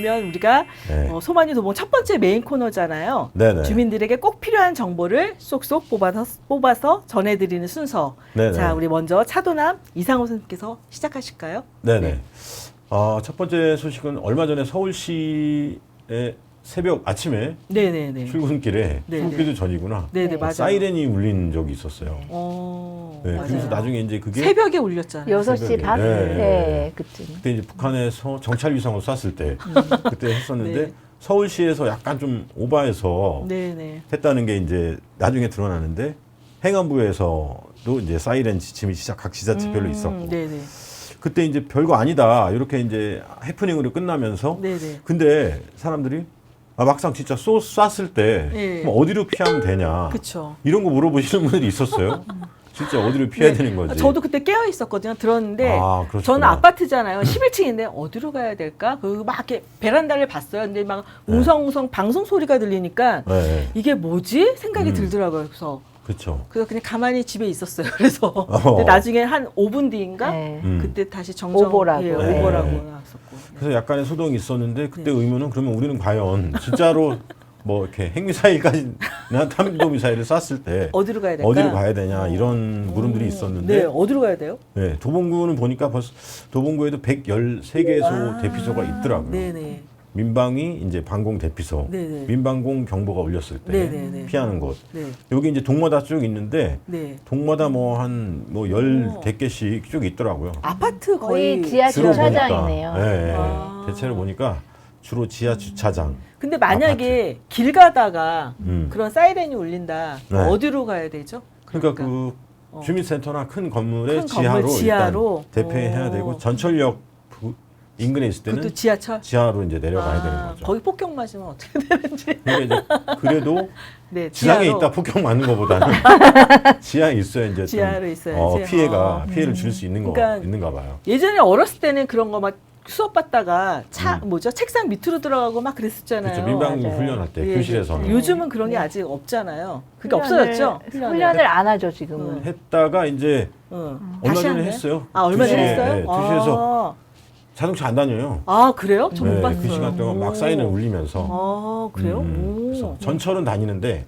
그러면 우리가 네. 소만유 도봉 첫 번째 메인 코너잖아요. 네네. 주민들에게 꼭 필요한 정보를 쏙쏙 뽑아서 전해드리는 순서. 네네. 자, 우리 먼저 차도남 이상호 선생님께서 시작하실까요? 네네. 네. 첫 번째 소식은 얼마 전에 서울시의 새벽 아침에 네네네. 출근길에 네네. 출근길도 전이구나. 네네, 맞아요. 사이렌이 울린 적이 있었어요. 네, 맞아요. 그래서 나중에 이제 그게 새벽에 울렸잖아요. 6시 새벽에. 반? 네. 네, 그쯤. 그때 이제 북한에서 정찰 위성을 쐈을 때 그때 했었는데 네. 서울시에서 약간 좀 오버해서 네네. 했다는 게 이제 나중에 드러나는데 행안부에서도 이제 사이렌 지침이 각 지자체별로 있었고 네네. 그때 이제 별거 아니다 이렇게 이제 해프닝으로 끝나면서 네네. 근데 사람들이 막상 진짜 쐈을 때 네. 그럼 어디로 피하면 되냐 그쵸. 이런 거 물어보시는 분들이 있었어요. 진짜 어디로 피해야 되는 거지? 저도 그때 깨어 있었거든요. 들었는데 아, 그러시구나. 저는 아파트잖아요. 11층인데 어디로 가야 될까? 그 막 이렇게 베란다를 봤어요. 근데 막 웅성웅성 방송 소리가 들리니까 네, 이게 뭐지? 생각이 들더라고요. 그렇죠. 그래서 그냥 가만히 집에 있었어요. 그래서 근데 나중에 한 5분 뒤인가 네. 그때 다시 정정 오보라고. 예, 네. 오보라고 나왔었고. 그래서 약간의 소동이 있었는데 그때 네. 의문은 그러면 우리는 과연 진짜로 뭐 이렇게 핵미사일까지나 탄도미사일을 쐈을 때 어디로 가야 될까? 어디로 가야 되냐 이런 물음들이 있었는데 네, 어디로 가야 돼요? 네, 도봉구는 보니까 벌써 도봉구에도 113개소 대피소가 있더라고요. 네네. 민방위 이제 방공 대피소, 네네. 민방공 경보가 울렸을 때 네네네. 피하는 곳. 네. 여기 이제 동마다 쭉 있는데 네. 동마다 뭐 한 뭐 10개씩 쭉 있더라고요. 아파트 거의 거의 지하 주로 주차장이네요. 보니까, 네, 아. 대체로 보니까 주로 지하 주차장. 근데 만약에 길 가다가 음. 그런 사이렌이 울린다. 네. 어디로 가야 되죠? 그러니까 그 주민센터나 큰 건물의 큰 건물 지하로, 지하로? 일단 대피해야 오. 되고 전철역 인근에 있을 때는 그것도 지하철? 지하로 이제 내려가야 되는 거죠. 거기 폭격 맞으면 어떻게 되는지. 그러니까 이제 그래도 네, 지상에 지하로. 있다 폭격 맞는 것보다는 지하에 있어야 이제 좀 지하로 있어야지. 피해를 줄 수 있는 그러니까 있는가 봐요. 예전에 어렸을 때는 그런 거 막 수업 받다가 책상 밑으로 들어가고 막 그랬었잖아요. 그렇죠. 민방위 맞아요. 훈련할 때 예, 교실에서는 요즘은 그런 게 아직 없잖아요. 그게 없어졌죠? 훈련을 안 하죠, 지금은. 했다가 이제 응. 얼마 다시 전에 하네? 했어요. 아, 얼마 전에 2시에, 했어요? 네, 2시에서 자동차 안 다녀요. 아, 그래요? 저 못 네, 봤어요. 그 시간 동안 막 사인을 울리면서 아, 그래요? 그래서 전철은 다니는데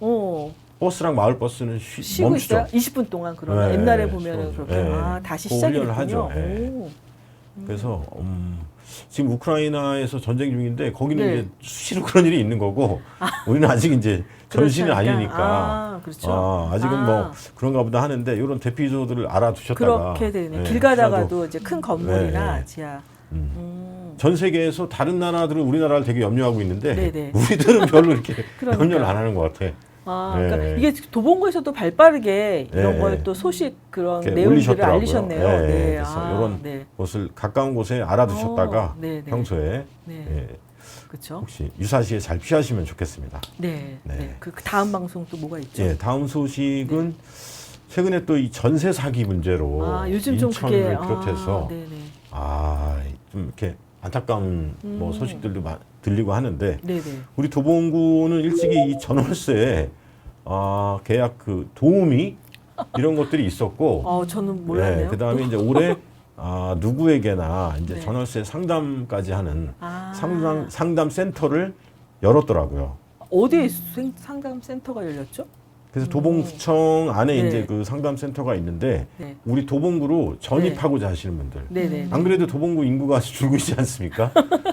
버스랑 마을 버스는 쉬고 멈추죠. 있어요? 20분 동안 그러면 네, 옛날에 네, 보면은 쉬어요. 그렇게 네. 다시 그 시작이 훈련을 됐군요. 하죠. 네. 오. 그래서 지금 우크라이나에서 전쟁 중인데 거기는 네. 이제 수시로 그런 일이 있는 거고 우리는 아직 이제 전신은 그렇지 않으니까. 아니니까 아, 그렇죠. 아직은 뭐 그런가 보다 하는데 이런 대피소들을 알아두셨다가 그렇게 되네. 네, 길 가다가도 혹시라도 이제 큰 건물이나 네. 지하. 전 세계에서 다른 나라들은 우리나라를 되게 염려하고 있는데 네네. 우리들은 별로 이렇게 그러니까. 염려를 안 하는 것 같아. 그러니까 네. 이게 도봉구에서도 발빠르게 이런 네. 걸 또 소식 그런 이렇게 내용들을 올리셨더라고요. 알리셨네요. 네, 네. 그래서 이런 네. 곳을 가까운 곳에 알아두셨다가 네, 네. 평소에 네. 예, 그렇죠. 혹시 유사시에 잘 피하시면 좋겠습니다. 네. 네. 네. 그 다음 방송 또 뭐가 있죠? 예, 다음 소식은 최근에 또 이 전세 사기 문제로 요즘 좀 그게 인천을 비롯해서 네네. 좀 이렇게 안타까운 뭐 소식들도 들리고 하는데 네네. 우리 도봉구는 일찍이 이 전월세에 계약 그 도우미 이런 것들이 있었고 저는 몰랐네요. 그다음에 이제 올해 누구에게나 이제 네. 전월세 상담까지 하는 아. 상담 센터를 열었더라고요. 어디에 상담 센터가 열렸죠? 그래서 도봉구청 안에 네. 이제 그 상담 센터가 있는데 네. 우리 도봉구로 전입하고자 하시는 분들. 네네. 안 그래도 도봉구 인구가 줄고 있지 않습니까?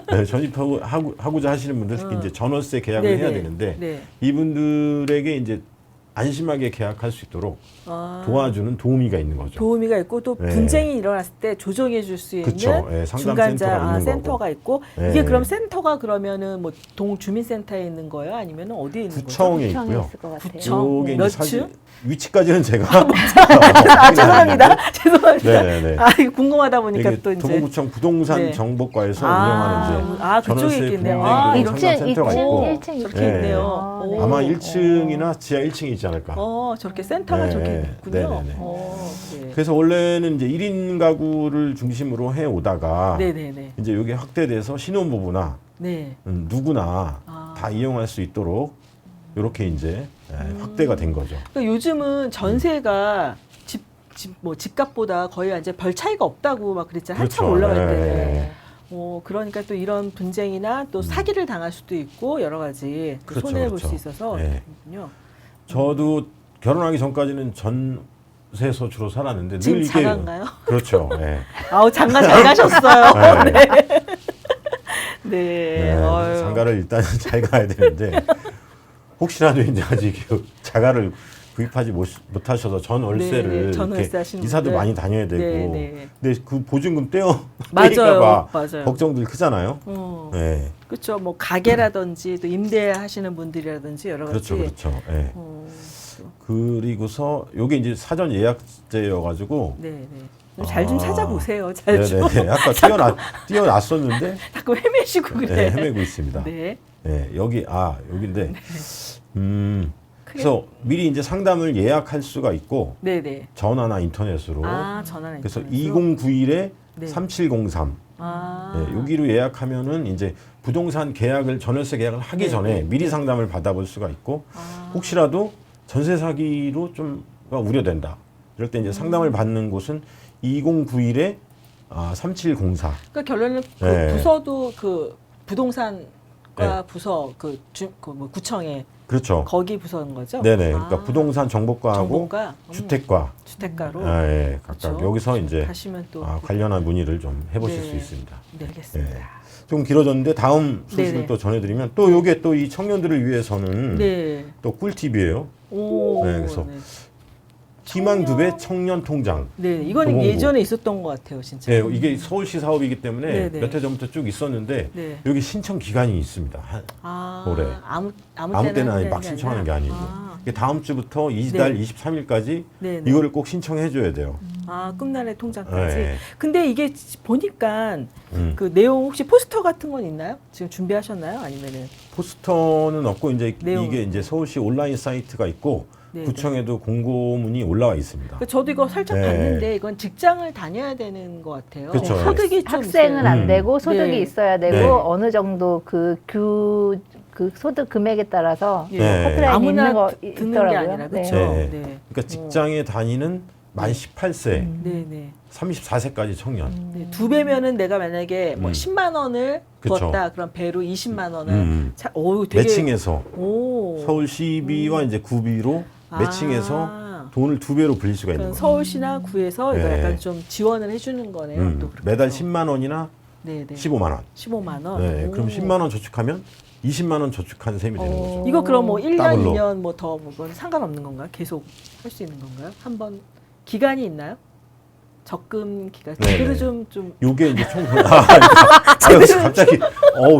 네, 전입하고자 하시는 분들 특히 이제 전월세 계약을 네네. 해야 되는데 네. 이분들에게 이제 안심하게 계약할 수 있도록 도와주는 도우미가 있는 거죠. 도우미가 있고 또 네. 분쟁이 일어났을 때 조정해 줄 수 있는 그쵸. 예, 상담 중간자 센터가 있는 센터가 거고. 있고 네. 이게 그럼 센터가 그러면은 뭐 동주민센터에 있는 거예요? 아니면은 어디에 있는 거죠? 구청에 구청에 있고요. 있을 것 같아요. 구청? 요게 몇 이제 사실 층? 위치까지는 제가 죄송합니다. 죄송합니다. 네네네. 이거 궁금하다 보니까 이게 또 이제 도봉구청 부동산 네. 정보과에서 운영하는 이제 그쪽에 전월세 있겠네요. 분쟁 이렇게 상담 센터가 있고 1층 저렇게 네. 있네요. 네. 오. 아마 1층이나 지하 1층이 있지 않을까. 저렇게 센터가 네. 저렇게 있군요. 네네네. 네. 그래서 원래는 이제 1인 가구를 중심으로 해 오다가 네네네. 이제 이게 확대돼서 신혼부부나 네. 누구나 다 이용할 수 있도록 이렇게 이제 확대가 된 거죠. 그러니까 요즘은 전세가 집값보다 거의 이제 별 차이가 없다고 막 그랬잖아요. 한참 그렇죠. 올라갈 네. 때는. 그러니까 또 이런 분쟁이나 또 사기를 당할 수도 있고 여러 가지 또 그렇죠, 손해를 볼 그렇죠. 수 있어서 네. 그렇군요. 저도 결혼하기 전까지는 전세서 주로 살았는데 지금 늘 이게 장가인가요? 그렇죠. 예. 아우 장가 잘 가셨어요. 네. 네. 네. 네, 어휴. 장가를 일단 잘 가야 되는데 혹시라도 이제 아직 자가를 구입하지 못하셔서 전 월세를 네, 전 이렇게 월세 하시는 이사도 분들. 많이 다녀야 되고 네, 네. 근데 그 보증금 맞아요. 떼일까봐 맞아요. 걱정들이 크잖아요. 네. 그렇죠. 뭐 가게라든지 또 임대하시는 분들이라든지 여러 가지. 그렇죠, 그렇죠. 네. 어, 그리고서 요게 이제 사전 예약제여가지고 네, 네. 잘 좀 아. 찾아보세요. 잘 좀. 네네. 아까 뛰어났었는데 자꾸 헤매시고 네, 그래. 헤매고 있습니다. 네. 네, 여기인데 그래서 미리 이제 상담을 예약할 수가 있고 네, 네. 전화나 인터넷으로 전화나 그래서 인터넷으로? 2091에 네. 3703 아. 네, 여기로 예약하면은 이제 부동산 계약을 전월세 계약을 하기 네, 전에 네, 미리 상담을 받아볼 수가 있고 아. 혹시라도 전세 사기로 좀 우려된다. 이럴 때 이제 상담을 받는 곳은 2091에 3704. 그러니까 결론은 그 네. 부서도 그 부동산과 네. 부서 뭐 구청에 그렇죠. 거기 부서인 거죠? 네네. 그러니까 아. 부동산 정보과하고 정보과? 주택과 주택가로 예, 각각 그렇죠. 여기서 이제 가시면 또 관련한 문의를 좀 해보실 네. 수 있습니다. 네, 알겠습니다. 예. 좀 길어졌는데 다음 소식을 네네. 또 전해드리면 또 요게 또 이 청년들을 위해서는 네. 또 꿀팁이에요. 오. 네, 그래서 희망 두 배 청년 통장. 네, 이거는 도봉구. 예전에 있었던 것 같아요, 진짜. 네, 이게 서울시 사업이기 때문에 네네. 몇 해 전부터 쭉 있었는데 네. 여기 신청 기간이 있습니다. 올해. 아무 아무 때나 하는 막 신청하는 게 아니고 이게 다음 주부터 이달 네. 23일까지 네네. 이거를 꼭 신청해 줘야 돼요. 끝날의 통장까지. 네. 근데 이게 보니까 음. 그 내용 혹시 포스터 같은 건 있나요? 지금 준비하셨나요? 아니면은 포스터는 없고 이제 내용. 이게 이제 서울시 온라인 사이트가 있고 네, 구청에도 공고문이 올라와 있습니다. 저도 이거 살짝 네. 봤는데 이건 직장을 다녀야 되는 것 같아요. 그렇죠. 소득이 좀 학생은 있어야 안 되고 소득이 네. 있어야 되고 네. 어느 정도 그 소득 금액에 따라서 예. 네. 커트라인이 있는 아무나 거 듣는 게 있더라고요. 아니라 그렇죠. 네. 네. 그러니까 직장에 다니는 만 18세, 네, 네. 34세까지 청년. 네. 2배면은 내가 만약에 뭐 10만 원을 그쵸. 부었다. 그럼 배로 20만 원을 음. 되게 매칭해서 오. 서울시비와 이제 구비로 매칭해서 돈을 2배로 불릴 수가 있는 그럼 거예요. 서울시나 구에서 이거 네. 약간 좀 지원을 해주는 거네요. 또 그렇게 매달 또. 10만 원이나 네, 네. 15만 원. 15만 원. 네, 오. 그럼 10만 원 저축하면 20만 원 저축한 셈이 되는 거죠. 이거 그럼 뭐 1년, 더블로. 2년 뭐 더 그건 상관없는 건가요? 계속 할 수 있는 건가요? 한번 기간이 있나요? 적금 기간. 네, 그래도 네. 좀 요게 이제 총 갑자기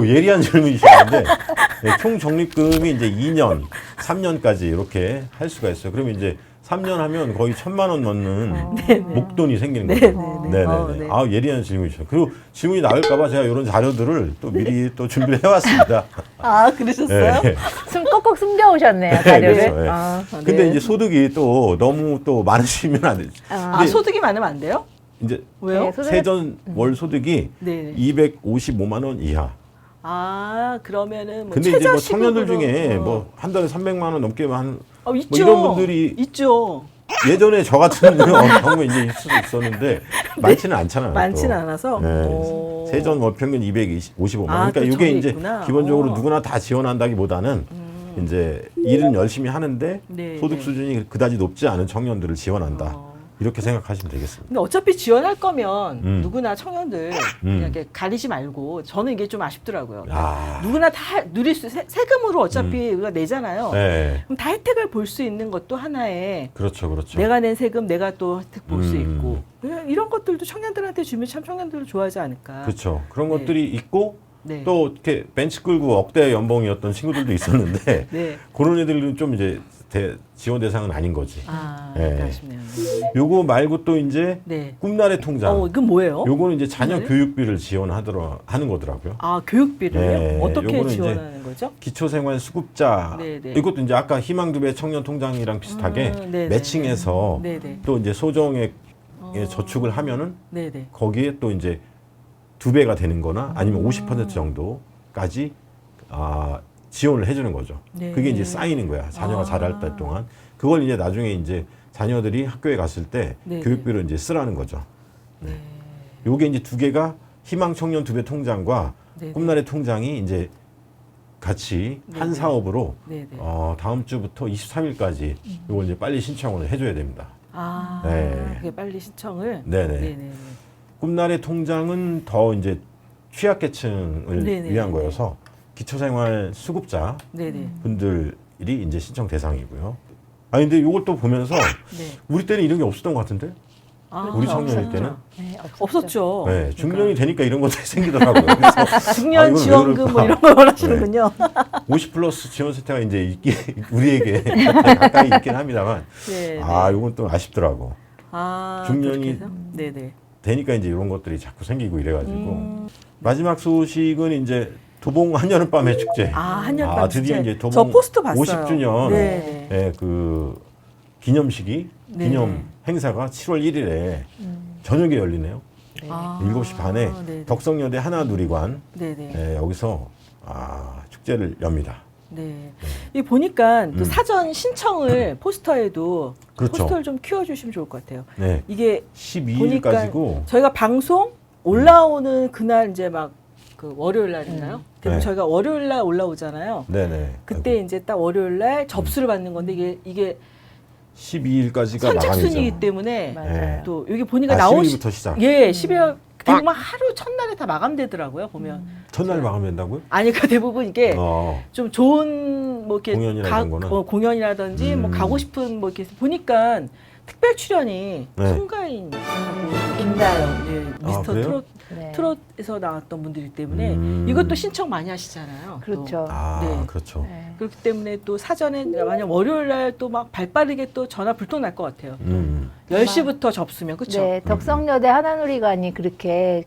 예리한 질문이시는데 네, 총 적립금이 이제 2년, 3년까지 이렇게 할 수가 있어요. 그러면 이제 3년 하면 거의 1,000만 원 넘는 목돈이 생기는 거죠. 네네네. 네. 예리한 질문이죠. 그리고 질문이 나올까봐 제가 이런 자료들을 또 미리 또 준비를 해왔습니다. 그러셨어요? 네. 꼭꼭 숨겨오셨네요, 자료를. 그렇죠. 네. 근데 네. 이제 소득이 또 너무 또 많으시면 안 되죠. 근데 소득이 많으면 안 돼요? 이제 왜요? 네, 소득- 세전 월 소득이 네. 255만 원 이하. 그러면 뭐 근데 이제 뭐 최저시급으로- 청년들 중에 뭐 한 달에 300만 원 넘게 한 있죠. 이런 분들이 있죠. 예전에 저 같은 경우는 이제 있을 수도 있었는데 많지는 않잖아요. 많지는 또. 않아서. 네. 오. 세전 월 평균 255만 원. 또 그러니까 이게 저게 이제 있구나. 기본적으로 누구나 다 지원한다기보다는 이제 일은 열심히 하는데 네, 소득 네. 수준이 그다지 높지 않은 청년들을 지원한다. 이렇게 생각하시면 되겠습니다. 근데 어차피 지원할 거면 누구나 청년들 그냥 이렇게 가리지 말고 저는 이게 좀 아쉽더라고요. 누구나 다 누릴 세금으로 어차피 우리가 내잖아요. 네. 그럼 다 혜택을 볼 수 있는 것도 하나의 그렇죠, 그렇죠. 내가 낸 세금 내가 또 혜택 볼 수 음. 있고 이런 것들도 청년들한테 주면 참 청년들을 좋아하지 않을까. 그렇죠. 그런 네. 것들이 있고 네. 또 이렇게 벤치 끌고 억대 연봉이었던 친구들도 있었는데 네. 그런 애들은 좀 이제 지원 대상은 아닌 거지. 네. 아쉽네요. 요거 말고 또 이제 네. 꿈나래 통장. 이건 뭐예요? 요거는 이제 자녀 꿈나래? 교육비를 하는 거더라고요. 교육비를요? 네. 어떻게 요거는 이제 지원하는 거죠? 기초생활 수급자. 네네. 이것도 이제 아까 희망두배 청년 통장이랑 비슷하게 네네. 매칭해서 네네. 또 이제 소정액에 저축을 하면은 네네. 거기에 또 이제 2배가 되는 거나 아니면 50% 정도까지 지원을 해주는 거죠. 네. 그게 이제 쌓이는 거야. 자녀가 자랄 때 동안. 그걸 이제 나중에 이제 자녀들이 학교에 갔을 때 네. 교육비로 이제 쓰라는 거죠. 네. 요게 이제 두 개가 희망 청년 두 배 통장과 네네. 꿈나래 통장이 이제 같이 한 네네. 사업으로 네네. 다음 주부터 23일까지 이걸 이제 빨리 신청을 해줘야 됩니다. 아, 네. 그게 빨리 신청을. 네네. 네네. 꿈나래 통장은 더 이제 취약계층을 네네. 위한 거여서 기초생활 수급자 네네. 분들이 이제 신청 대상이고요. 아니 근데 이걸 또 보면서 네. 우리 때는 이런 게 없었던 것 같은데? 아, 우리 청년일 없었죠. 때는? 네, 없었죠. 네, 그러니까. 중년이 되니까 이런 것들이 생기더라고요. 그래서 중년 이건 왜 지원금 그럴까? 뭐 이런 걸 원하시는군요. 50 플러스 지원 세태가 이제 우리에게 가까이 있긴 합니다만, 네. 이건 또 아쉽더라고. 아, 중년이 그렇게 해서? 네네. 되니까 이제 이런 것들이 자꾸 생기고 이래가지고 음. 마지막 소식은 이제 도봉 한여름밤의 축제. 한여름밤 드디어 축제. 이제 도봉 저 포스트 봤어요. 50주년 네. 그 기념식이 네. 기념 행사가 7월 1일에 저녁에 열리네요. 아, 7시 반에 네네. 덕성여대 하나누리관 네네. 여기서 축제를 엽니다. 네. 이 보니까 또 음. 사전 신청을 포스터에도 그렇죠. 포스터를 좀 키워주시면 좋을 것 같아요. 네, 이게 12일까지고 저희가 방송 올라오는 그날 이제 막 그 월요일 날인가요? 대부분 네. 저희가 월요일 날 올라오잖아요. 네네. 그때 이제 딱 월요일 날 접수를 받는 건데 이게 12일까지가 선착순이기 마감이죠. 때문에 맞아요. 네. 또 여기 보니까 나오시 12일부터 시작. 예, 12월 대부분 하루 첫날에 다 마감되더라고요. 보면 첫날 마감된다고요? 아니 그 대부분 이게 어, 좀 좋은 뭐 이렇게 공연이나 이런 거는? 공연이라든지 뭐 가고 싶은 뭐 이렇게 보니까 특별 출연이 네. 송가인하고 김다영. 네, 미스터 그래요? 네. 트롯에서 나왔던 분들이기 때문에 이것도 신청 많이 하시잖아요. 또. 그렇죠. 네. 그렇죠. 네. 그렇기 때문에 또 사전에 만약 월요일 날 또 막 발빠르게 또 전화 불통 날 것 같아요. 10시부터 접수면 그렇죠? 네, 덕성여대 하나누리관이 그렇게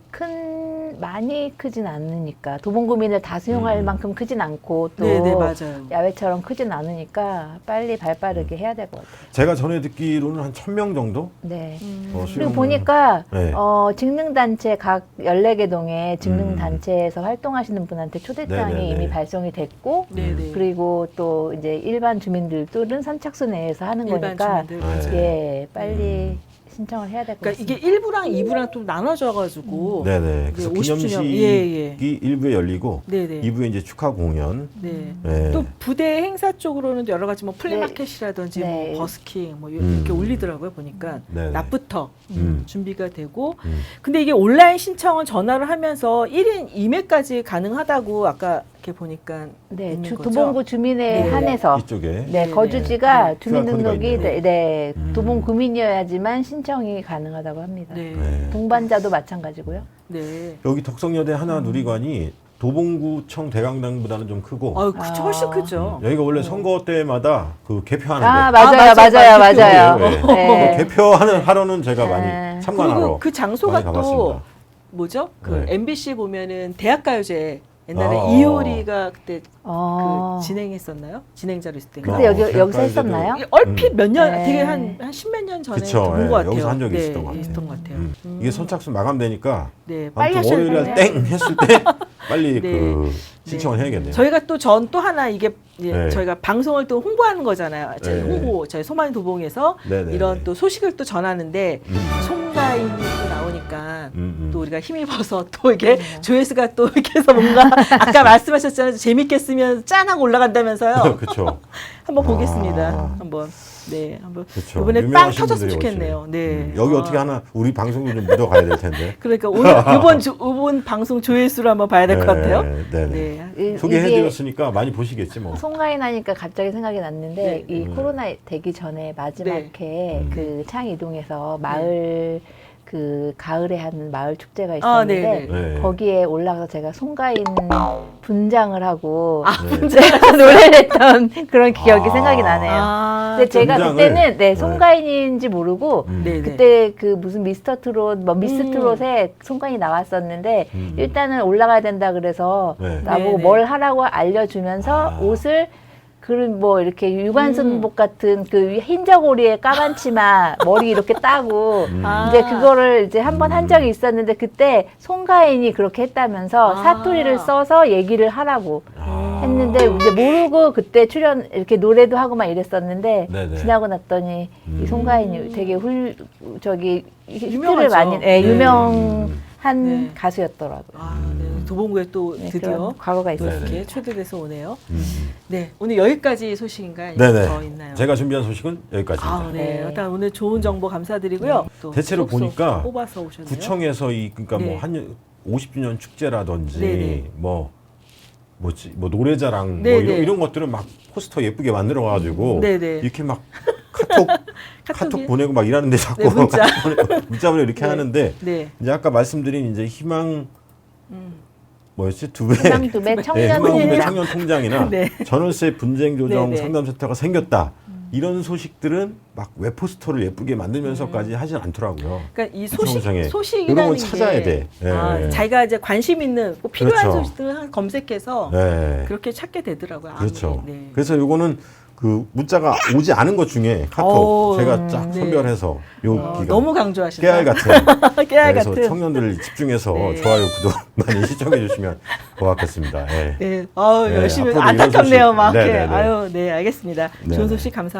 많이 크진 않으니까 도봉구민을 다 수용할 만큼 크진 않고 또 네, 맞아요. 야외처럼 크진 않으니까 빨리 발빠르게 해야 될 것 같아요. 제가 전에 듣기로는 한 1000명 정도? 네. 수용을- 그리고 보니까 네. 직능단체 각 14개 동의 직능단체에서 활동하시는 분한테 초대장이 네네네. 이미 발송이 됐고 네네. 그리고 또 이제 일반 주민들은 선착순 내에서 하는 일반 거니까 주민들 네. 맞아요. 예, 빨리 신청을 해야 될 것 그러니까 같습니다. 이게 1부랑 2부랑 좀 나눠져가지고 네네. 그래서 50주년. 기념식이 예. 1부에 열리고 네네. 2부에 이제 축하 공연. 네. 네. 또 부대 행사 쪽으로는 여러 가지 뭐 플리마켓이라든지 네. 뭐 버스킹 뭐 이렇게 올리더라고요 보니까 네네. 낮부터 준비가 되고 음. 근데 이게 온라인 신청은 전화를 하면서 1인 2매까지 가능하다고 아까 이렇게 보니까 네, 있는 거죠? 도봉구 주민에 네. 한해서 이쪽에. 네, 네, 거주지가 네. 주민등록이 QR 코드가 있네요. 네, 도봉 구민이어야지만 신청이 가능하다고 합니다. 네. 네. 동반자도 마찬가지고요. 네. 여기 덕성여대 하나누리관이 도봉구청 대강당보다는 좀 크고 그쵸, 훨씬 크죠. 여기가 원래 선거 때마다 그 개표하는데 아, 맞아요. 맞아요, 맞아요, 맞아요. 그래요, 네. 개표하는 하러는 제가 네. 많이 참관하러 그리고 그 장소가 많이 또 가봤습니다. 뭐죠? 그 네. MBC 보면은 대학가요제 옛날에 아, 이효리가 그때 어. 그 진행했었나요? 진행자로 있을 때. 근데 여기서 대학가요제도 했었나요? 이게 얼핏 몇 년, 네. 되게 한 10몇 년 전에 그쵸, 본 예, 것 같아요. 여기서 한 적이 네, 있었던 것 같아요. 있었던 것 같아요. 이게 선착순 마감되니까 네, 빨리 아무튼 하셔야 월요일날 돼요. 땡 했을 때 빨리 네. 그 신청을 해야겠네요. 저희가 또 전 또 하나 이게 이제 네. 저희가 방송을 또 홍보하는 거잖아요. 저희 네. 홍보, 저희 소만 도봉에서 네네. 이런 또 소식을 또 전하는데 송가인이 또 나오니까 음. 또 우리가 힘입어서 또 이게 조회수가 또 이렇게 해서 뭔가 아까 말씀하셨잖아요. 재밌게 쓰면 짠하고 올라간다면서요. 그렇죠. 한번 보겠습니다. 아. 한번. 네, 한번 그쵸. 이번에 빵 유명하신 터졌으면 분들이 좋겠네요. 오시네. 네. 여기 어떻게 하나 우리 방송도 좀 묻어가야 될 텐데. 그러니까 오늘 이번 방송 조회수를 한번 봐야 될 것 같아요. 네네. 네. 이게 소개해드렸으니까 많이 보시겠지 뭐. 송가인 하니까 갑자기 생각이 났는데 네. 이 코로나 되기 전에 마지막에 네. 그 창 이동에서 마을 그 가을에 하는 마을 축제가 아, 있었는데 네. 거기에 올라가서 제가 송가인 분장을 하고 네. 제가 노래를 했던 그런 기억이 아. 생각이 나네요. 아, 근데 제가 분장을? 그때는 네. 송가인인지 모르고 네, 네. 그때 그 무슨 미스터 트롯, 뭐 미스 트롯에 송가인이 나왔었는데 일단은 올라가야 된다 그래서 네. 나보고 네네. 뭘 하라고 알려주면서 아. 옷을 그런 뭐 이렇게 유관순복 같은 그 흰저고리에 까만 치마 머리 이렇게 따고 아. 이제 그거를 이제 한 번 한 적이 있었는데 그때 송가인이 그렇게 했다면서 아. 사투리를 써서 얘기를 하라고 아. 했는데 이제 모르고 그때 출연 이렇게 노래도 하고 막 이랬었는데 네네. 지나고 났더니 이 송가인이 되게 히트를 유명하죠. 많이 네. 유명한 한 네. 가수였더라고요. 아, 네. 도봉구에 또 네, 드디어 그런 과거가 또 있어요. 이렇게 초대돼서 오네요. 음. 네, 오늘 여기까지 소식인가요? 네네. 더 있나요? 제가 준비한 소식은 여기까지입니다. 아, 네. 네. 일단 오늘 좋은 정보 감사드리고요. 또 대체로 쏙쏙 보니까 뽑아서 오셨네요. 구청에서 이 그러니까 네. 뭐 한 50주년 축제라든지 네네. 뭐 노래자랑 뭐 네네. 이런 것들은 막 포스터 예쁘게 만들어 가지고 네네. 이렇게 막 카톡 카톡이? 보내고 막 이러는데 자꾸 네, 문자. 문자 보내고 이렇게 네. 하는데 네. 이제 아까 말씀드린 이제 희망 뭐였지 두배 희망 두배 네, 청년 희망 두배 통장. 청년 통장이나 네. 전월세 분쟁 조정 네네. 상담센터가 생겼다. 이런 소식들은 막 웹포스터를 예쁘게 만들면서까지 하진 않더라고요. 그러니까 이 구청장에 소식이라는 이런 걸 게 찾아야 돼. 예. 아, 자기가 이제 관심 있는 꼭 필요한 그렇죠. 소식들을 검색해서 네. 그렇게 찾게 되더라고요. 아, 그렇죠. 네. 그래서 요거는 그 문자가 오지 않은 것 중에 카톡 오, 제가 쫙 네. 선별해서 요 기간 너무 강조하신다. 깨알 같은 깨알 그래서 같은. 청년들 집중해서 네. 좋아요 구독 많이 시청해 주시면 고맙겠습니다. 예. 네, 네, 열심히 앞으로도 이런 안타깝네요, 소식. 막. 네, 네, 네. 아유, 네, 알겠습니다. 네, 좋은 네. 소식 감사.